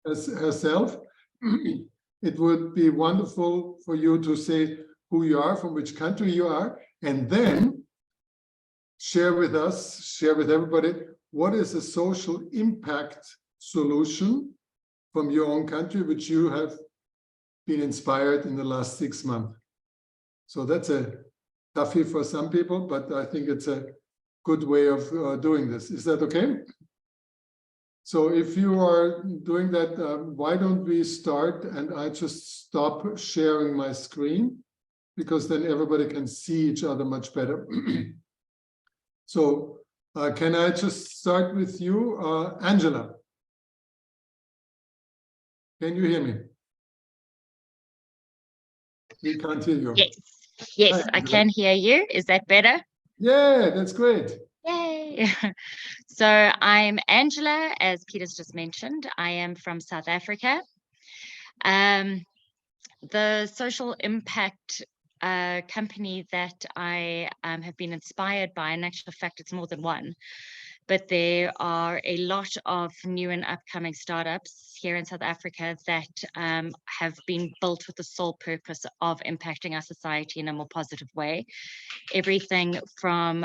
herself, it would be wonderful for you to say who you are, from which country you are, and then share with us, share with everybody, what is a social impact solution from your own country, which you have been inspired in the last 6 months. So that's a toughie for some people, but I think it's a good way of doing this. Is that okay? So if you are doing that, why don't we start and I just stop sharing my screen, because then everybody can see each other much better. So can I just start with you, Angela? Can you hear me? We can't hear you. Yes, yes, Hi, I can hear you. Is that better? Yeah, that's great. Yay. So I'm Angela, as Peter's just mentioned. I am from South Africa. The social impact company that I have been inspired by, in actual fact, it's more than one, but there are a lot of new and upcoming startups here in South Africa that have been built with the sole purpose of impacting our society in a more positive way. Everything from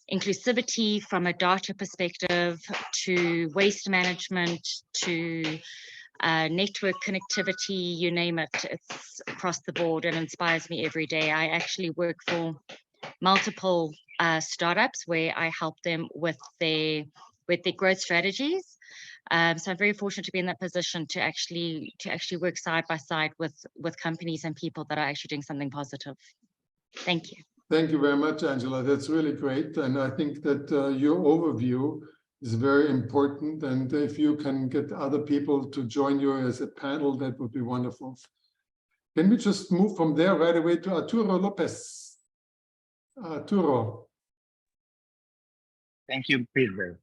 inclusivity from a data perspective, to waste management, to network connectivity, you name it, it's across the board and inspires me every day. I actually work for multiple startups where I help them with their growth strategies. So I'm very fortunate to be in that position to actually work side by side with companies and people that are actually doing something positive. Thank you. Thank you very much, Angela. That's really great. And I think that your overview is very important. And if you can get other people to join you as a panel, that would be wonderful. Can we just move from there right away to Arturo Lopez? Arturo. Thank you, Peter.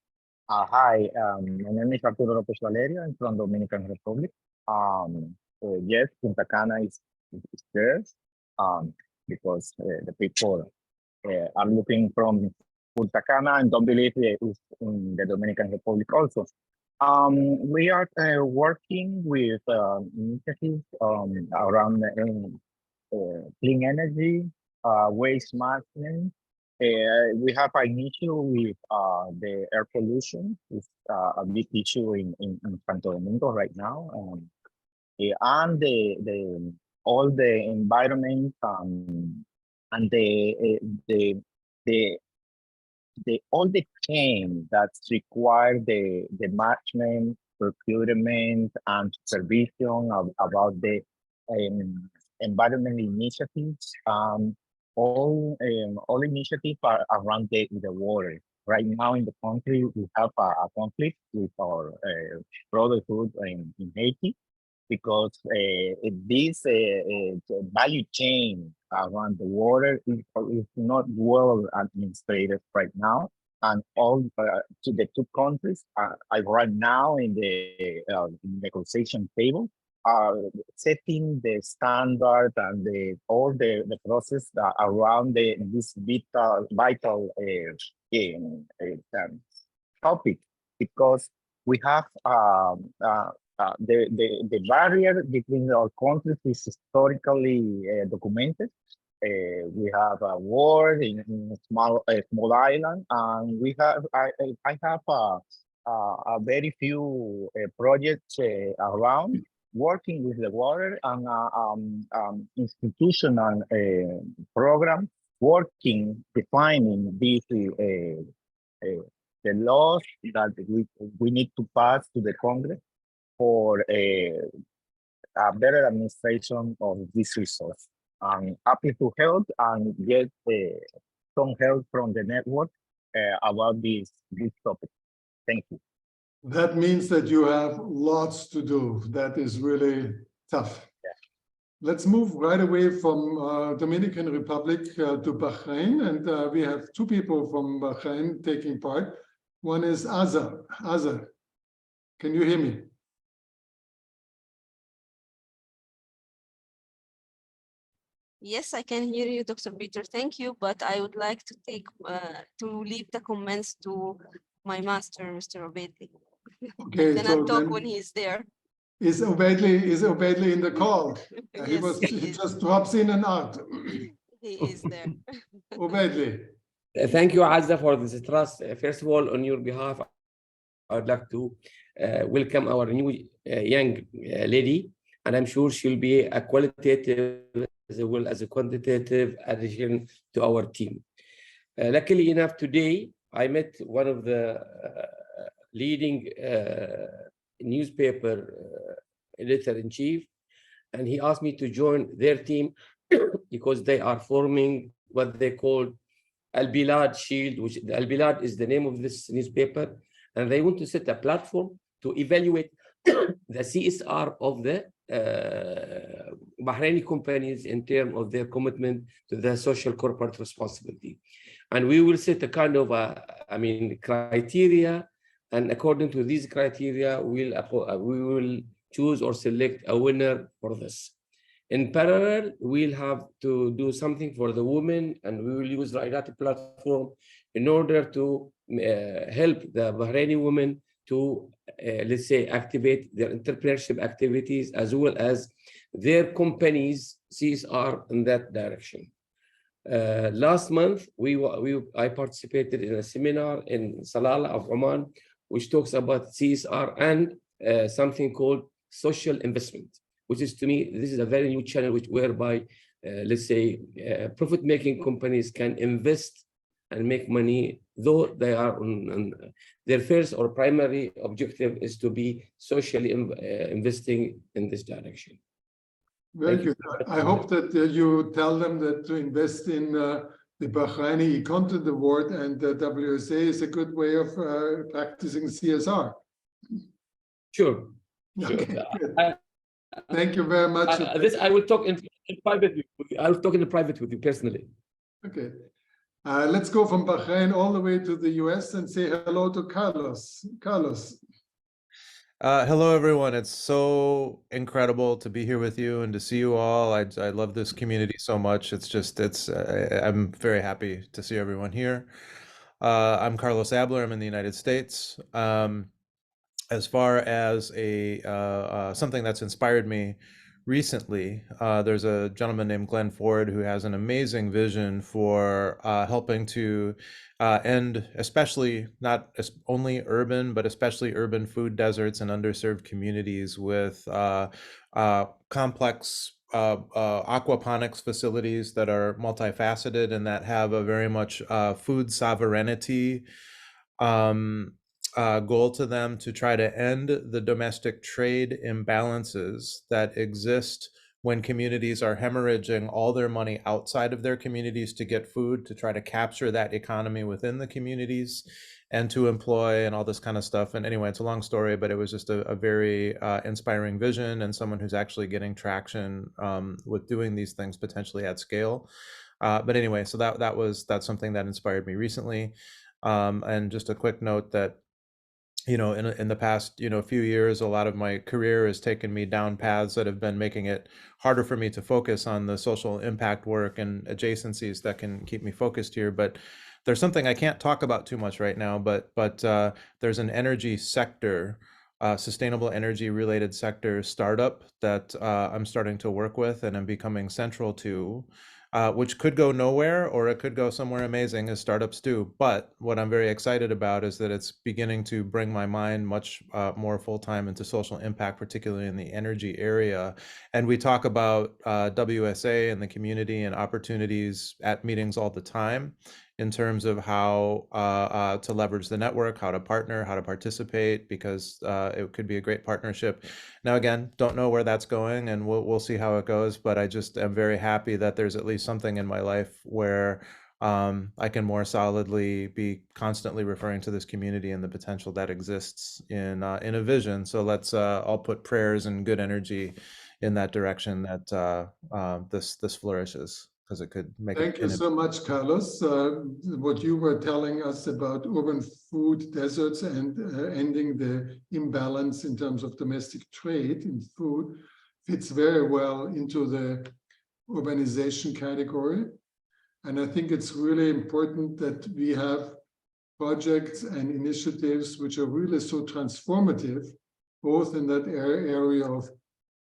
Hi, my name is Arturo Lopez Valerio. I'm from Dominican Republic. Yes, Punta Cana is there because the people are looking from Punta Cana and don't believe it's in the Dominican Republic also. We are working with initiatives around clean energy, waste management. We have an issue with the air pollution. It's a big issue in Santo Domingo right now. And all the environment and all the chain that's required the management, procurement, and supervision about the environment initiatives. All initiatives are around the water. Right now in the country, we have a conflict with our brotherhood in Haiti, because this value chain around the water is not well administrated right now. And all to the two countries are right now in the negotiation table, are setting the standard and all the process around this vital topic, because we have the barrier between our countries is historically documented. We have a war in a small island, and I have a very few projects around working with the water, and institutional program working, defining these the laws that we need to pass to the Congress for a better administration of this resource. I'm happy to help and get some help from the network about this topic. Thank you. That means that you have lots to do. That is really tough. Yeah. Let's move right away from Dominican Republic to Bahrain. And we have two people from Bahrain taking part. One is Azar. Azar, can you hear me? Yes, I can hear you, Dr. Peter. Thank you, but I would like to take to leave the comments to my master, Mr. Obedi. Okay, I so cannot talk then when he's there. is Obedly in the call? Yes, he He is. just drops in and out. He is there. Obedly. Thank you, Azza, for this trust. First of all, on your behalf, I would like to welcome our new young lady, and I'm sure she'll be a qualitative as well as a quantitative addition to our team. Luckily enough, today I met one of the leading newspaper editor-in-chief, and he asked me to join their team because they are forming what they call Al-Bilad Shield, which Al-Bilad is the name of this newspaper, and they want to set a platform to evaluate the CSR of the Bahraini companies in terms of their commitment to the social corporate responsibility. And we will set a kind of, criteria, and according to these criteria, we will choose or select a winner for this. In parallel, we'll have to do something for the women, and we will use the IDAT platform in order to help the Bahraini women to, let's say, activate their entrepreneurship activities as well as their companies' CSR in that direction. Last month, I participated in a seminar in Salalah of Oman, which talks about CSR and something called social investment, which is, to me, this is a very new channel whereby, let's say, profit-making companies can invest and make money, though they are on their first or primary objective is to be socially investing in this direction. Very good. I hope that you tell them that to invest in the Bahraini Content Award and the WSA is a good way of practicing CSR. Sure. Okay, good. Thank you very much. This I will talk in private with you. I will talk in private with you personally. Okay. Let's go from Bahrain all the way to the US and say hello to Carlos. Carlos. Hello, everyone. It's so incredible to be here with you and to see you all. I love this community so much. I'm very happy to see everyone here. I'm Carlos Abler. I'm in the United States. As far as something that's inspired me recently, there's a gentleman named Glenn Ford who has an amazing vision for helping to end, especially not only urban, but especially urban food deserts and underserved communities with complex aquaponics facilities that are multifaceted and that have a very much food sovereignty goal to them to try to end the domestic trade imbalances that exist when communities are hemorrhaging all their money outside of their communities to get food, to try to capture that economy within the communities and to employ and all this kind of stuff. And anyway, it's a long story, but it was just a very inspiring vision and someone who's actually getting traction with doing these things potentially at scale. But anyway, so that's something that inspired me recently. And just a quick note that, in the past, few years, a lot of my career has taken me down paths that have been making it harder for me to focus on the social impact work and adjacencies that can keep me focused here. But there's something I can't talk about too much right now, but there's an energy sector, sustainable energy related sector startup that I'm starting to work with and I'm becoming central to. Which could go nowhere or it could go somewhere amazing, as startups do. But what I'm very excited about is that it's beginning to bring my mind much more full-time into social impact, particularly in the energy area. And we talk about WSA and the community and opportunities at meetings all the time in terms of how to leverage the network, how to partner, how to participate, because it could be a great partnership. Now, again, don't know where that's going, and we'll see how it goes, but I just am very happy that there's at least something in my life where I can more solidly be constantly referring to this community and the potential that exists in a vision. So let's all put prayers and good energy in that direction that this flourishes, because it could make Thank you so much, Carlos. What you were telling us about urban food deserts and ending the imbalance in terms of domestic trade in food fits very well into the urbanization category. And I think it's really important that we have projects and initiatives which are really so transformative, both in that area of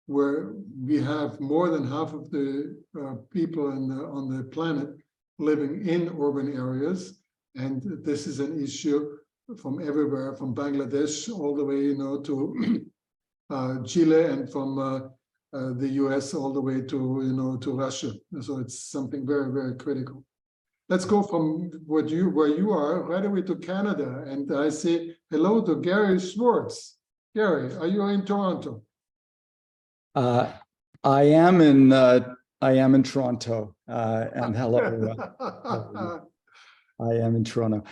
where we have more than half of the people on the planet living in urban areas. And this is an issue from everywhere, from Bangladesh all the way, to Chile, and from the US all the way to, to Russia. So it's something very, very critical. Let's go from where you are right away to Canada. And I say hello to Gary Schwartz. Gary, are you in Toronto? I am in Toronto, and hello. I am in Toronto.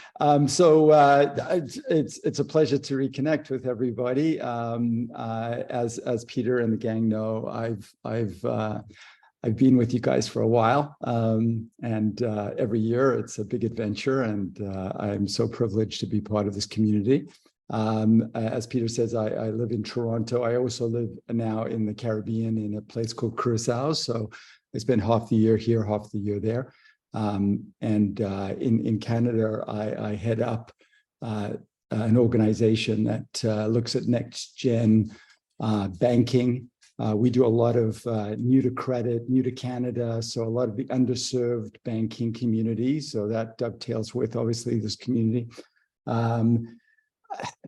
It's a pleasure to reconnect with everybody. As Peter and the gang know, I've been with you guys for a while, and every year it's a big adventure, and I'm so privileged to be part of this community. As Peter says, I live in Toronto. I also live now in the Caribbean in a place called Curacao. So I spend half the year here, half the year there. In Canada, I head up an organization that looks at next gen banking. We do a lot of new to credit, new to Canada, so a lot of the underserved banking community. So that dovetails with obviously this community.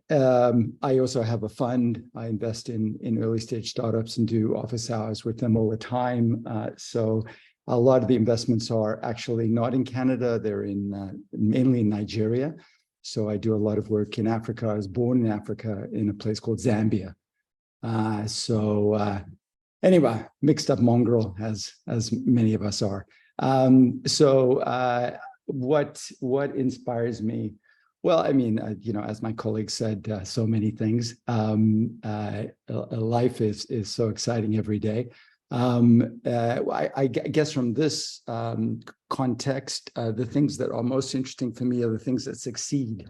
I also have a fund. I invest in early stage startups and do office hours with them all the time. So a lot of the investments are actually not in Canada. They're mainly in Nigeria. So I do a lot of work in Africa. I was born in Africa in a place called Zambia. Anyway, mixed up mongrel as many of us are. What inspires me? Well, I mean, as my colleague said, so many things. Life is so exciting every day. I guess from this context, the things that are most interesting for me are the things that succeed.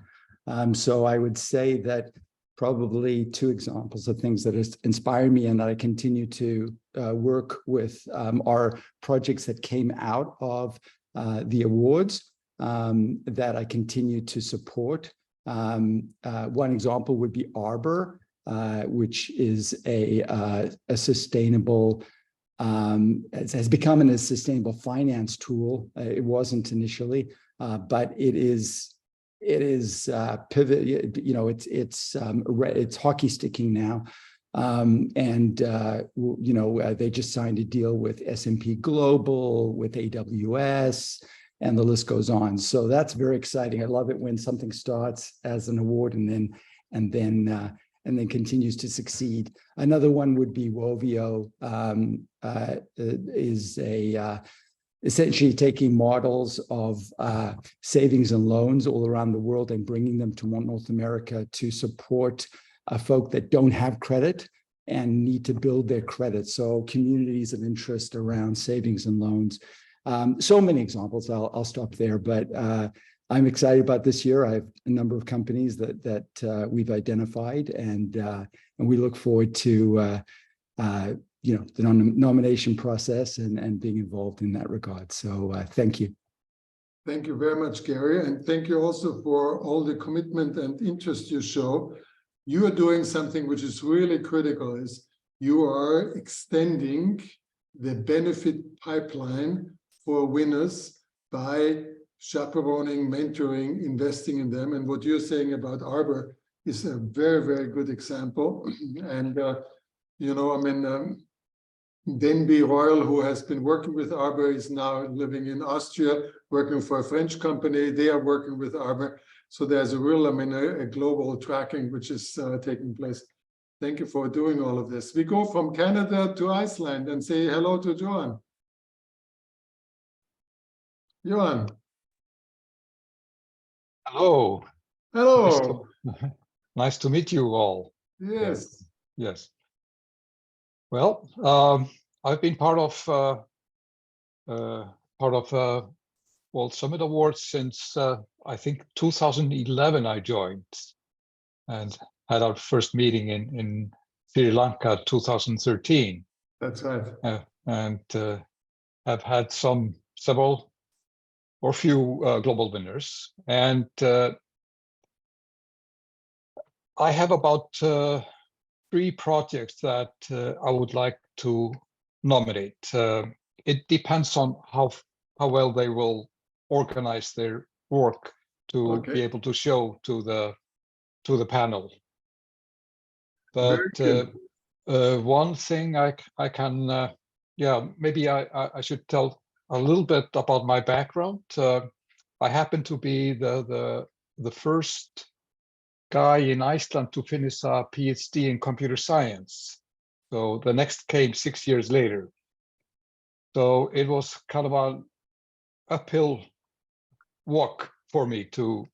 So I would say that probably two examples of things that inspire me and that I continue to work with are projects that came out of the awards that I continue to support. One example would be Arbor, which is a sustainable, has become a sustainable finance tool. It wasn't initially, but it is pivot. It's hockey sticking now. They just signed a deal with S&P Global, with AWS, and the list goes on. So that's very exciting. I love it when something starts as an award and then continues to succeed. Another one would be Wovio, is essentially taking models of savings and loans all around the world and bringing them to North America to support folk that don't have credit and need to build their credit. So communities of interest around savings and loans. So many examples. I'll stop there, but I'm excited about this year. I have a number of companies that we've identified, and we look forward to the nomination process and being involved in that regard. So thank you. Thank you very much, Gary, and thank you also for all the commitment and interest you show. You are doing something which is really critical. Is you are extending the benefit pipeline for winners by chaperoning, mentoring, investing in them. And what you're saying about Arbor is a very, very good example. And, Denby Royal, who has been working with Arbor, is now living in Austria, working for a French company. They are working with Arbor. So there's a real, a global tracking which is taking place. Thank you for doing all of this. We go from Canada to Iceland and say hello to Johan. Johan. Hello. Hello. Nice to meet you all. Yes. Yes. Well, I've been part of World Summit Awards since I think 2011. I joined and had our first meeting in Sri Lanka 2013. That's right. And have had several or few global winners. And I have about 3 projects that I would like to nominate. It depends on how well they will organize their work to be able to show to the panel. But one thing I can, yeah, maybe I should tell a little bit about my background. I happen to be the first guy in Iceland to finish a PhD in computer science. So the next came 6 years later. So it was kind of an uphill walk for me to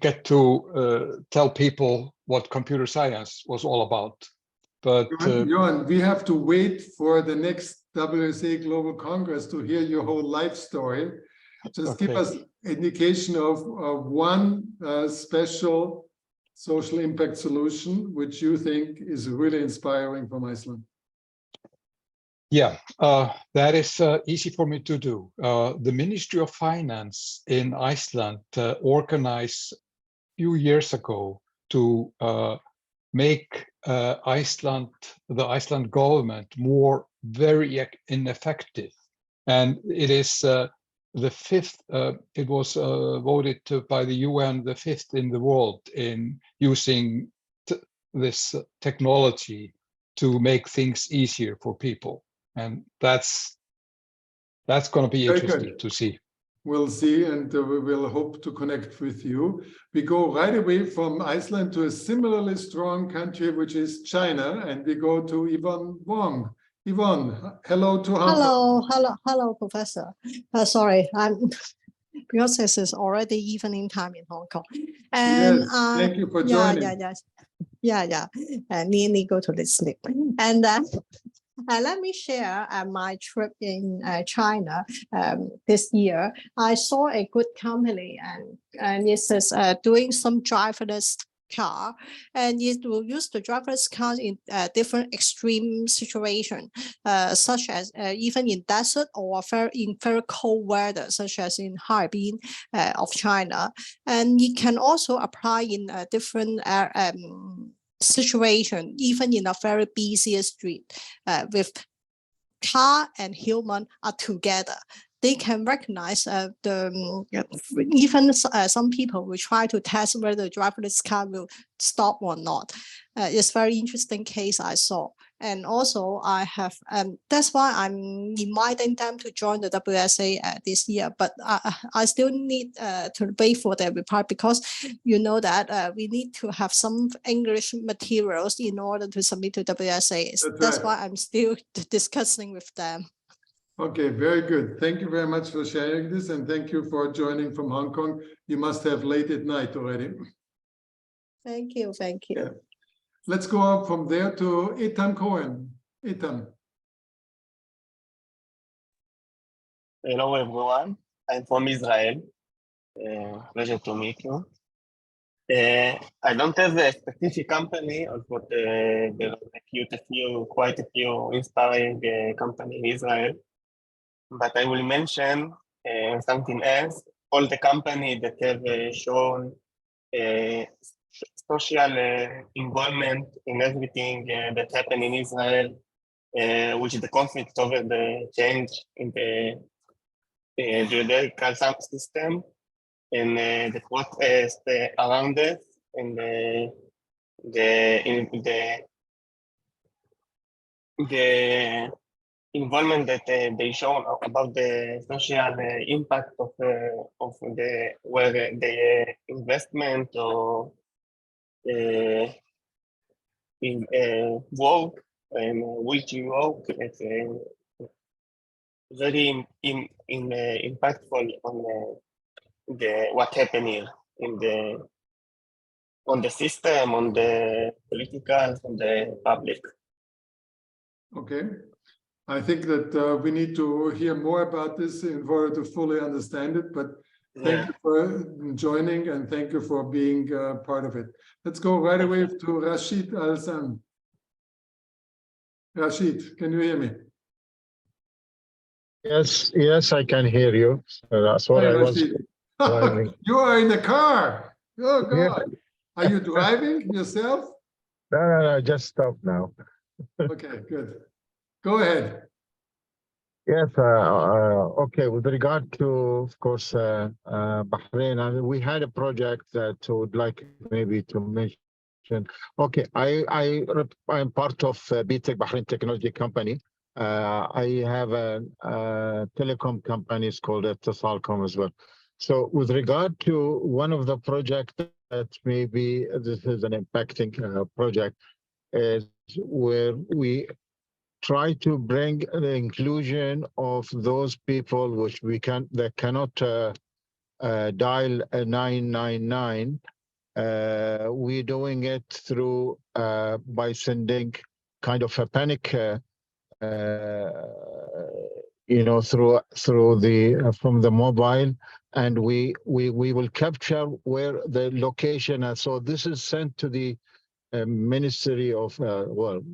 get to tell people what computer science was all about. But Johan, we have to wait for the next WSA Global Congress to hear your whole life story. Just give us indication of one special social impact solution which you think is really inspiring from Iceland. Yeah, that is easy for me to do. The Ministry of Finance in Iceland organized a few years ago to make the Iceland government more very ineffective. And it is the 5th, it was voted by the UN the 5th in the world in using this technology to make things easier for people. And that's going to be interesting to see. We'll see, and we will hope to connect with you. We go right away from Iceland to a similarly strong country, which is China, and we go to Yvonne Wong. Yvonne, hello to Hong Kong. Hello, Professor. Sorry, because this is already evening time in Hong Kong. And yes, thank you for joining. Yeah. Nearly go to the sleep. And let me share my trip in China this year. I saw a good company, and it says doing some driverless car, and it will use the driverless car in different extreme situations, such as even in desert or in very cold weather, such as in Harbin of China. And it can also apply in different situation, even in a very busy street, with car and human are together. They can recognize even some people will try to test whether the driverless car will stop or not. It's a very interesting case I saw. And also I have, that's why I'm inviting them to join the WSA this year, but I still need to wait for their reply, because you know that we need to have some English materials in order to submit to WSA. That's why I'm still discussing with them. Okay, very good. Thank you very much for sharing this, and thank you for joining from Hong Kong. You must have late at night already. Thank you. Yeah. Let's go up from there to Ethan Cohen. Ethan. Hello, everyone. I'm from Israel. Pleasure to meet you. I don't have a specific company, but there are quite a few inspiring companies in Israel. But I will mention something else. All the companies that have shown social involvement in everything that happened in Israel, which is the conflict over the change in the judicial system, and the protest around it, and the involvement that they show about the social impact of the investment or in work and which you work. It's very impactful on what happened here on the system, on the political, on the public. Okay. I think that we need to hear more about this in order to fully understand it, but thank you for joining, and thank you for being part of it. Let's go right away to Rashid Al-San. Rashid, can you hear me? Yes, I can hear you. So that's what I was wondering. You are in the car. Oh, God. Are you driving yourself? No, just stop now. Okay, good. Go ahead. Yes, okay. With regard to, of course, Bahrain, we had a project that I would like maybe to mention. Okay, I'm part of BTech Bahrain Technology Company. I have a telecom company, it's called Etisalcom as well. So with regard to one of the projects that maybe this is an impacting project, is where we try to bring the inclusion of those people which that cannot dial a 999. We're doing it through by sending kind of a panic, through the from the mobile, and we will capture where the location is. So this is sent to the Ministry of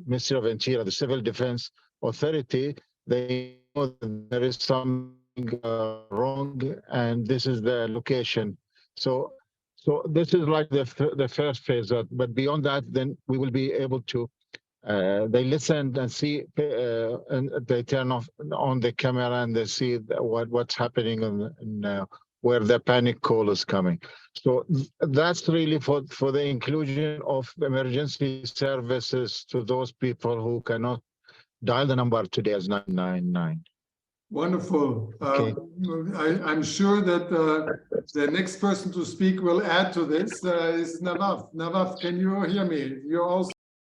Ministry of Interior, the Civil Defense Authority. They know that there is something wrong, and this is the location. So this is like the first phase. But beyond that, then we will be able to. They listen and see, and they turn on the camera and they see what's happening and where the panic call is coming. So that's really for the inclusion of emergency services to those people who cannot dial the number today as 999. Wonderful. Okay. I'm sure that the next person to speak will add to this is Nawaf. Nawaf, can you hear me? You're also